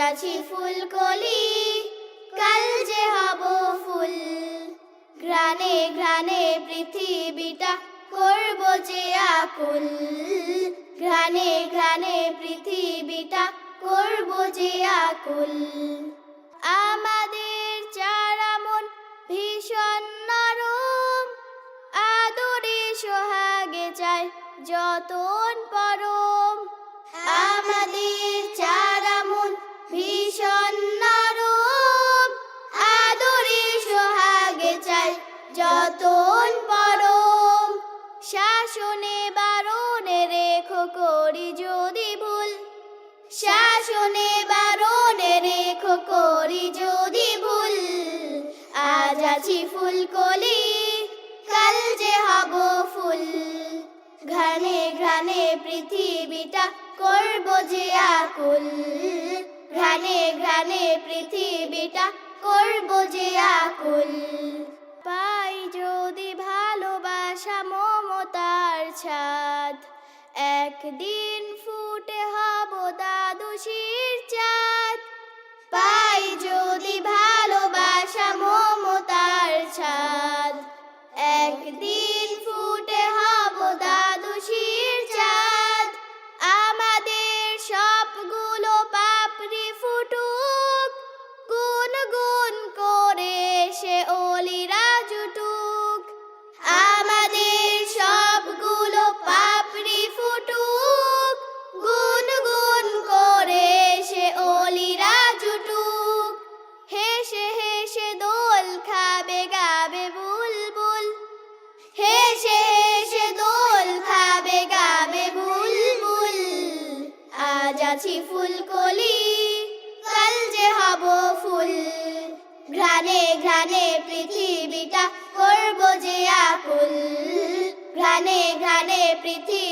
আছি ফুলকলি, কাল যে হব ফুল। ঘ্রাণে ঘ্রাণে পৃথিবীটা করব যে আকুল। ঘ্রাণে ঘ্রাণে পৃথিবীটা করব যে আকুল। আমাদের চারা মন ভীষণ নরম, আদরে সোহাগে চায় যতন পরম। আমাদের চারা মন ভীষণ নরম, আদরে সোহাগে চায় যতন পরম। শাসনে বারণে রেখো করি যদি ভুল। শাসনে বারণে রেখো করি যদি ভুল। আজ আছি ফুলকলি, কাল যে হব ফুল। ঘ্রাণে ঘ্রাণে পৃথিবীটা করব যে আকুল। ঘ্রাণে ঘ্রাণে পৃথিবীটা করব যে আকুল। পাই যদি ভালোবাসা মমতার ছাদ, একদিন ফুটে হব দাদুশির চাঁদ। পাই যদি ভালোবাসা মমতার ছাদ, একদিন ফুটে হব দাদুশির চাঁদ। আমাদের সবগুলো পাপড়ি ফুটুক, গুন গুন করে সে অলিরা জুটুক। আমাদের সবগুলো পাপড়ি ফুটুক, গুন গুন করে সে অলিরা জুটুক। হেসে হেসে দোল খাবে গাবে বুলবুল। হেসে হেসে দোল খাবে গাবে বুলবুল। আজ আছি ফুলকলি, কাল যে হব ফুল। ঘ্রাণে ঘ্রাণে পৃথিবীটা করব যে আকুল। ঘ্রাণে ঘ্রাণে পৃথিবী